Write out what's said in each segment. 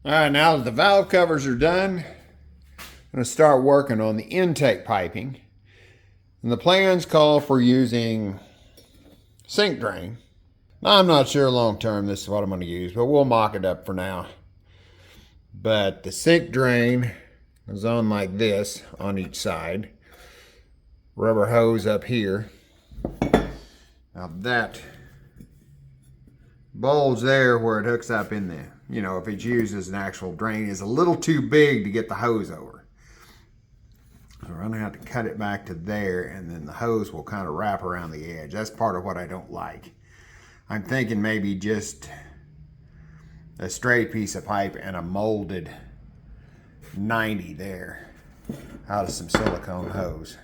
All right, now that the valve covers are done, I'm going to start working on the intake piping. And the plans call for using sink drain. Now, I'm not sure long term this is what I'm going to use, but we'll mock it up for now. But the sink drain is on like this on each side. Rubber hose up here. Now that bulge there where it hooks up in the, if it's used as an actual drain, is a little too big to get the hose over. So we're gonna have to cut it back to there, and then the hose will kind of wrap around the edge. That's part of what I don't like. I'm thinking maybe just a straight piece of pipe and a molded 90 there out of some silicone hose.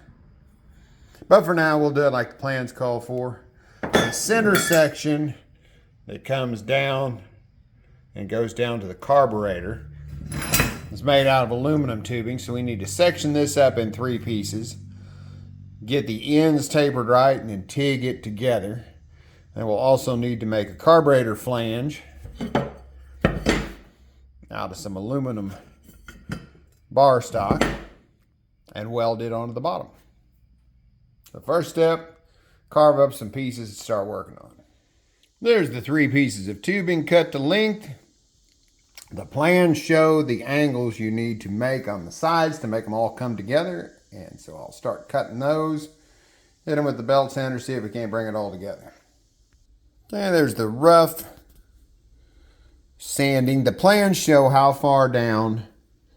But for now, we'll do it like the plans call for. The center section that comes down and goes down to the carburetor is made out of aluminum tubing, so we need to section this up in 3 pieces, get the ends tapered right, and then TIG it together. And we'll also need to make a carburetor flange out of some aluminum bar stock and weld it onto the bottom. The first step, carve up some pieces and start working on it. There's the 3 pieces of tubing cut to length. The plans show the angles you need to make on the sides to make them all come together. And so I'll start cutting those, hit them with the belt sander, see if we can't bring it all together. And there's the rough sanding. The plans show how far down,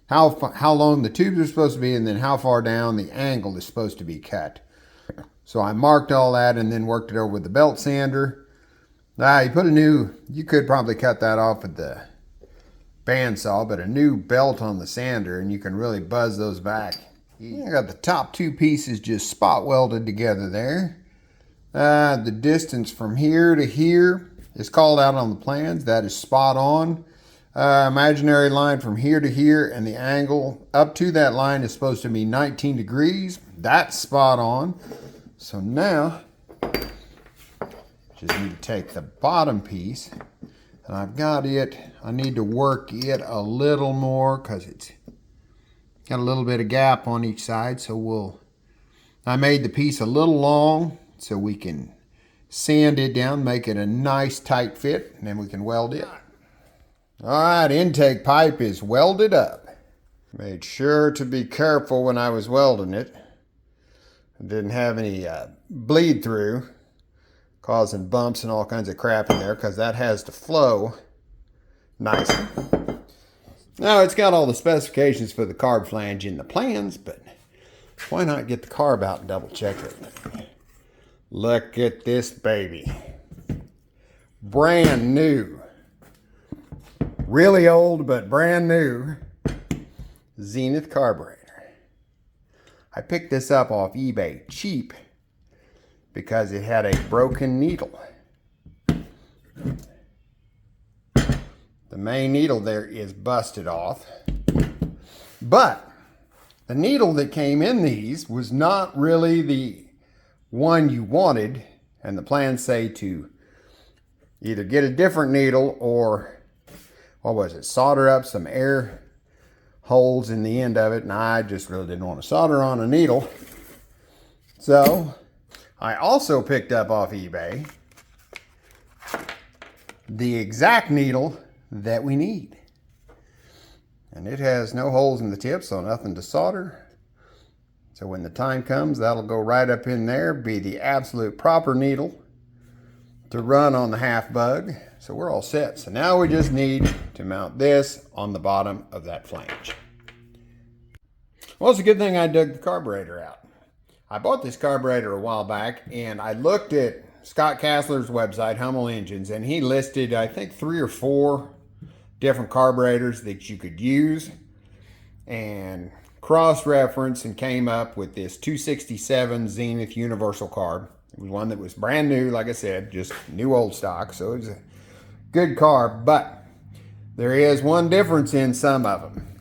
how long the tubes are supposed to be, and then how far down the angle is supposed to be cut. So I marked all that and then worked it over with the belt sander. You could probably cut that off with the bandsaw, but a new belt on the sander and you can really buzz those back. I got the top 2 pieces just spot welded together there. The distance from here to here is called out on the plans. That is spot on. Imaginary line from here to here, and the angle up to that line is supposed to be 19 degrees. That's spot on. So now, just need to take the bottom piece, and I've got it. I need to work it a little more because it's got a little bit of gap on each side. So I made the piece a little long so we can sand it down, make it a nice tight fit, and then we can weld it. All right, intake pipe is welded up. Made sure to be careful when I was welding it. I didn't have any bleed through, causing bumps and all kinds of crap in there, because that has to flow nicely. Now, it's got all the specifications for the carb flange in the plans, but why not get the carb out and double check everything? Look at this baby. Brand new. Really old, but brand new Zenith carburetor. I picked this up off eBay cheap because it had a broken needle. The main needle there is busted off, but the needle that came in these was not really the one you wanted, and the plans say to either get a different needle or, solder up some air holes in the end of it, and I just really didn't want to solder on a needle. So I also picked up off eBay the exact needle that we need. And it has no holes in the tip, so nothing to solder. So when the time comes, that'll go right up in there, be the absolute proper needle to run on the half bug. So we're all set. So now we just need to mount this on the bottom of that flange. Well, it's a good thing I dug the carburetor out. I bought this carburetor a while back, and I looked at Scott Kassler's website, Hummel Engines, and he listed, I think, 3 or 4 different carburetors that you could use, and cross-reference and came up with this 267 Zenith Universal carb. It was one that was brand new, like I said, just new old stock, so it was a good carb, but there is one difference in some of them.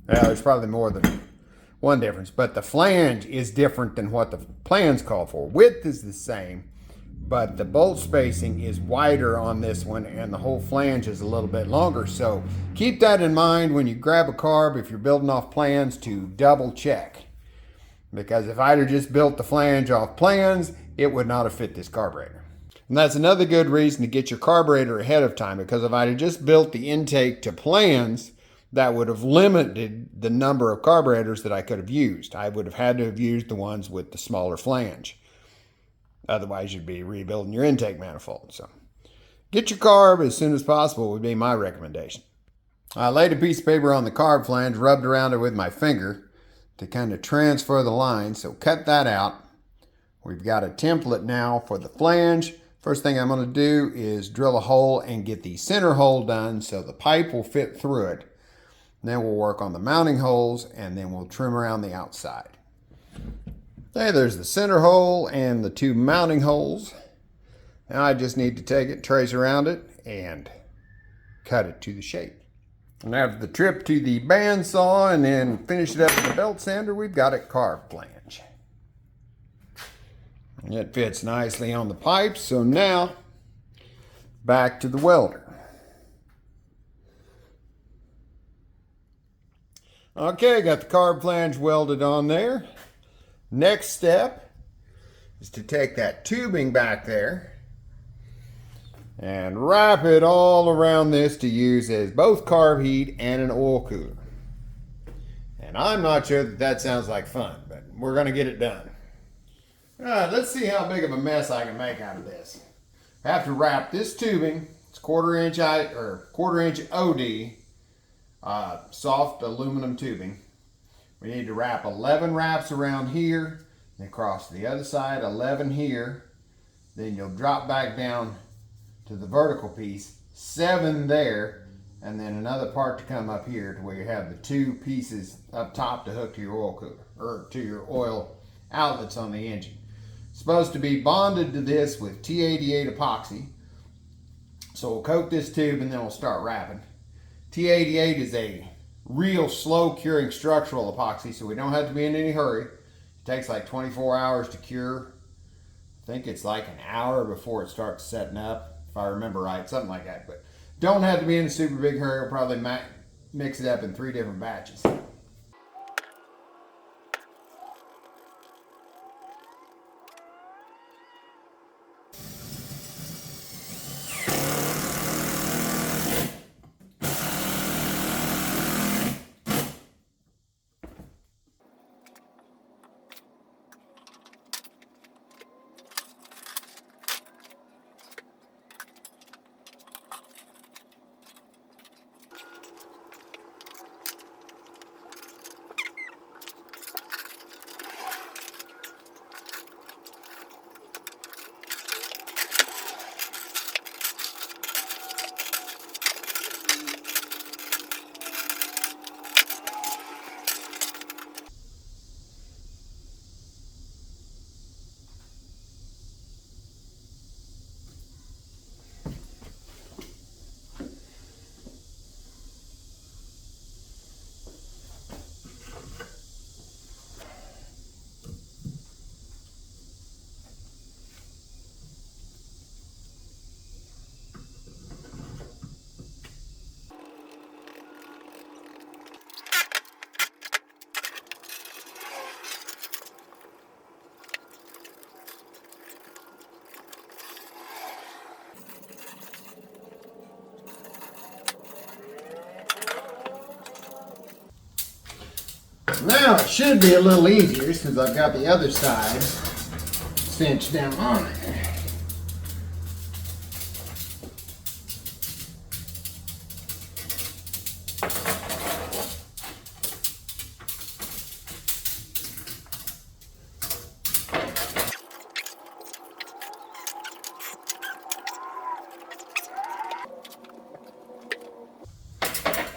Well, there's probably more than one difference, but the flange is different than what the plans call for. Width is the same, but the bolt spacing is wider on this one and the whole flange is a little bit longer. So keep that in mind when you grab a carb if you're building off plans, to double check. Because if I'd have just built the flange off plans, it would not have fit this carburetor. And that's another good reason to get your carburetor ahead of time, because if I'd have just built the intake to plans, that would have limited the number of carburetors that I could have used. I would have had to have used the ones with the smaller flange. Otherwise, you'd be rebuilding your intake manifold. So get your carb as soon as possible would be my recommendation. I laid a piece of paper on the carb flange, rubbed around it with my finger to kind of transfer the line. So cut that out. We've got a template now for the flange. First thing I'm going to do is drill a hole and get the center hole done so the pipe will fit through it. Then we'll work on the mounting holes and then we'll trim around the outside. Okay, there's the center hole and the two mounting holes. Now I just need to take it, trace around it, and cut it to the shape. And after the trip to the bandsaw and then finish it up with the belt sander, we've got it carved flange. It fits nicely on the pipe, so now back to the welder. Okay, got the carb flange welded on there. Next step is to take that tubing back there and wrap it all around this to use as both carb heat and an oil cooler. And I'm not sure that sounds like fun, but we're going to get it done. All right, let's see how big of a mess I can make out of this. I have to wrap this tubing. It's quarter inch OD, soft aluminum tubing. We need to wrap 11 wraps around here, then across the other side, 11 here. Then you'll drop back down to the vertical piece, 7 there, and then another part to come up here to where you have the 2 pieces up top to hook to your oil cooler, or to your oil outlets on the engine. Supposed to be bonded to this with T88 epoxy. So we'll coat this tube and then we'll start wrapping. T88 is a real slow curing structural epoxy, so we don't have to be in any hurry. It takes like 24 hours to cure. I think it's like an hour before it starts setting up, if I remember right, something like that. But don't have to be in a super big hurry. We'll probably mix it up in 3 different batches. Now it should be a little easier since I've got the other side cinched down on it.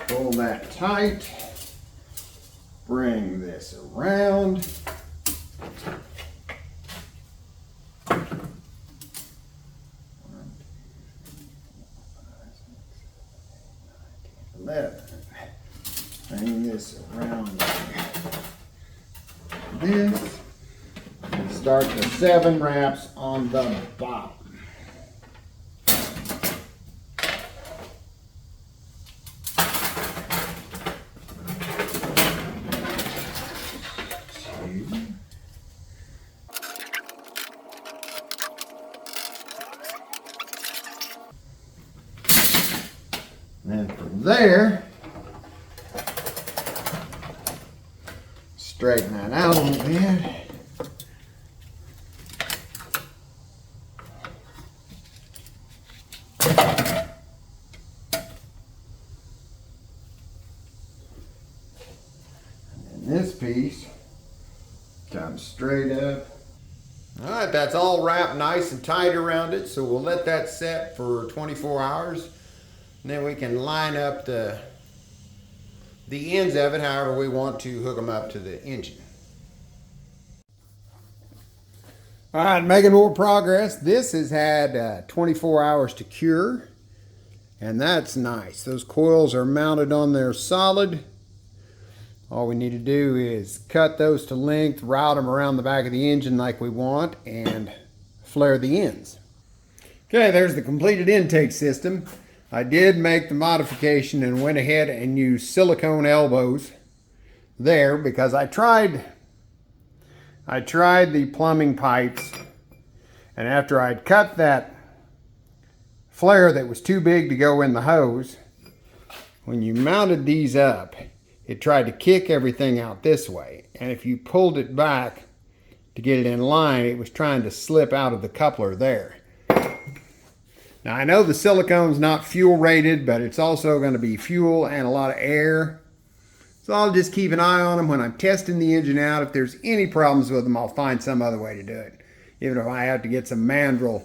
Pull that tight. Bring this around. Bring this around like this. This start the 7 wraps on the bottom. And then from there, straighten that out a little bit. And then this piece comes straight up. All right, that's all wrapped nice and tight around it, so we'll let that set for 24 hours. And then we can line up the ends of it however we want to hook them up to the engine. All right, making more progress. This has had 24 hours to cure, and that's nice. Those coils are mounted on there solid. All we need to do is cut those to length, route them around the back of the engine like we want, and flare the ends. Okay, there's the completed intake system. I did make the modification and went ahead and used silicone elbows there because I tried the plumbing pipes, and after I'd cut that flare that was too big to go in the hose, when you mounted these up, it tried to kick everything out this way, and if you pulled it back to get it in line, it was trying to slip out of the coupler there. Now I know the silicone's not fuel rated, but it's also going to be fuel and a lot of air. So I'll just keep an eye on them when I'm testing the engine out. If there's any problems with them, I'll find some other way to do it. Even if I have to get some mandrel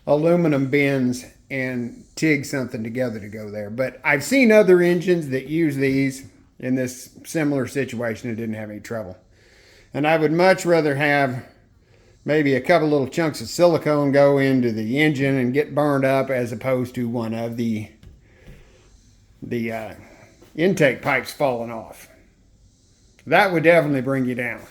aluminum bends and TIG something together to go there. But I've seen other engines that use these in this similar situation and didn't have any trouble. And I would much rather have maybe a couple little chunks of silicone go into the engine and get burned up as opposed to one of the intake pipes falling off. That would definitely bring you down.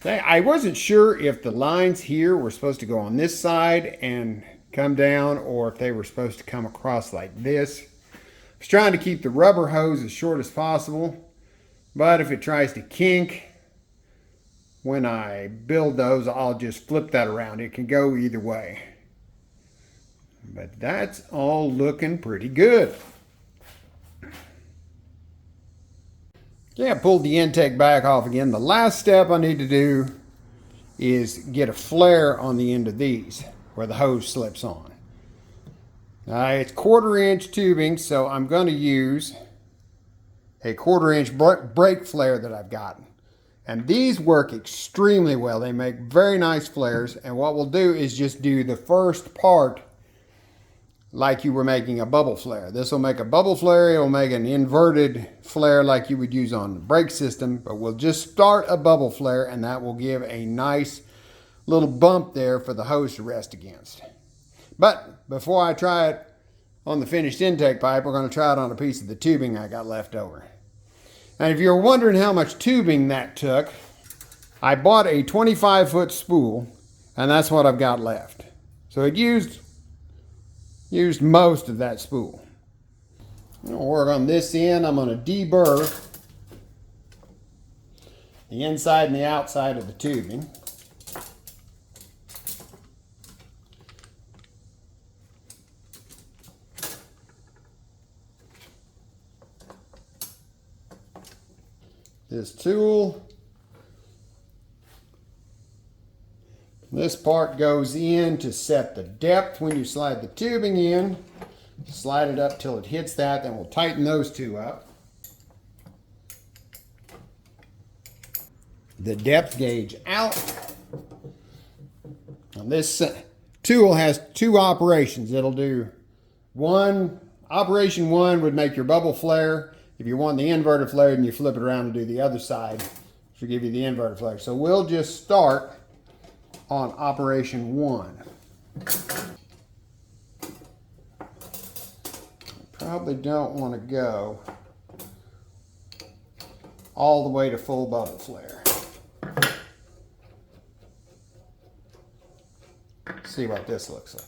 I wasn't sure if the lines here were supposed to go on this side and come down, or if they were supposed to come across like this. I was trying to keep the rubber hose as short as possible, but if it tries to kink when I build those, I'll just flip that around. It can go either way. But that's all looking pretty good. Yeah, I pulled the intake back off again. The last step I need to do is get a flare on the end of these where the hose slips on. It's 1/4 inch tubing, so I'm going to use a 1/4 inch brake flare that I've gotten. And these work extremely well. They make very nice flares. And what we'll do is just do the first part like you were making a bubble flare. This will make a bubble flare. It will make an inverted flare like you would use on the brake system. But we'll just start a bubble flare, and that will give a nice little bump there for the hose to rest against. But before I try it on the finished intake pipe, we're going to try it on a piece of the tubing I got left over. And if you're wondering how much tubing that took, I bought a 25-foot spool, and that's what I've got left. So it used most of that spool. I'm going to work on this end. I'm going to deburr the inside and the outside of the tubing. This tool, this part goes in to set the depth when you slide the tubing in. Slide it up till it hits that, then we'll tighten those two up. The depth gauge out. And this tool has 2 operations. It'll do one. Operation 1 would make your bubble flare. If you want the inverted flare, then you flip it around and do the other side, which will give you the inverted flare. So we'll just start on operation 1. Probably don't want to go all the way to full bubble flare. see what this looks like.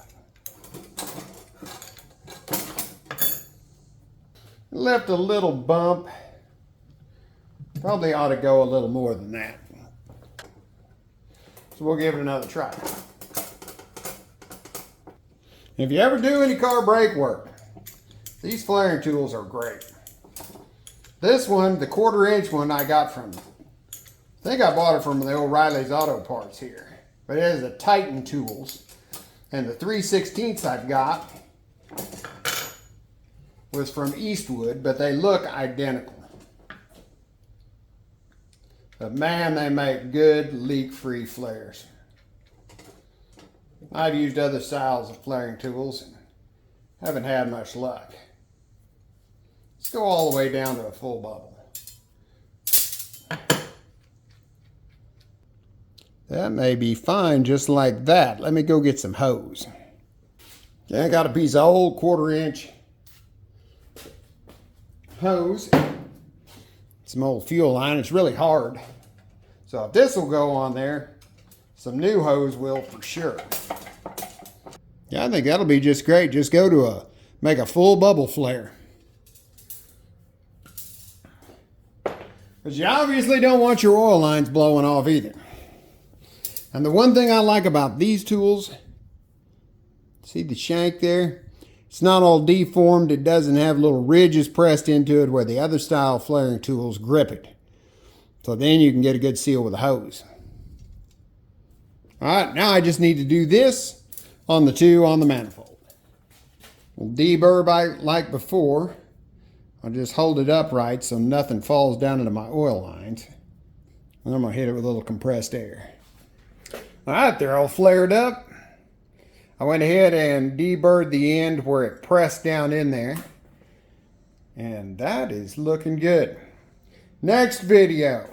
Left a little bump. Probably ought to go a little more than that. So we'll give it another try. If you ever do any car brake work, these flaring tools are great. This one, the 1/4 inch one, I got from, I think I bought it from the old Riley's Auto Parts here. But it is a Titan tools. And the 3/16 I've got was from Eastwood, but they look identical. But man, they make good leak-free flares. I've used other styles of flaring tools and haven't had much luck. Let's go all the way down to a full bubble. That may be fine just like that. Let me go get some hose. Yeah, I got a piece of old 1/4 inch hose. Some old fuel line. It's really hard. So if this will go on there, some new hose will for sure. Yeah, I think that'll be just great. Just go to make a full bubble flare. But you obviously don't want your oil lines blowing off either. And the one thing I like about these tools, see the shank there? It's not all deformed. It doesn't have little ridges pressed into it where the other style flaring tools grip it. So then you can get a good seal with a hose. All right, now I just need to do this on the two on the manifold. We'll deburr like before. I'll just hold it upright so nothing falls down into my oil lines. And I'm gonna hit it with a little compressed air. All right, they're all flared up. I went ahead and deburred the end where it pressed down in there. And that is looking good. Next video.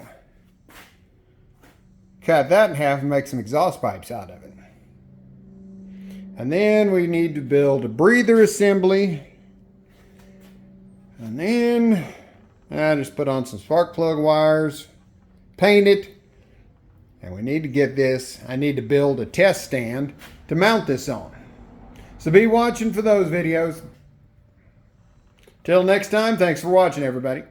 Cut that in half and make some exhaust pipes out of it. And then we need to build a breather assembly. And then I just put on some spark plug wires, paint it. And we need to get this, I need to build a test stand to mount this on. So be watching for those videos. Till next time, thanks for watching, everybody.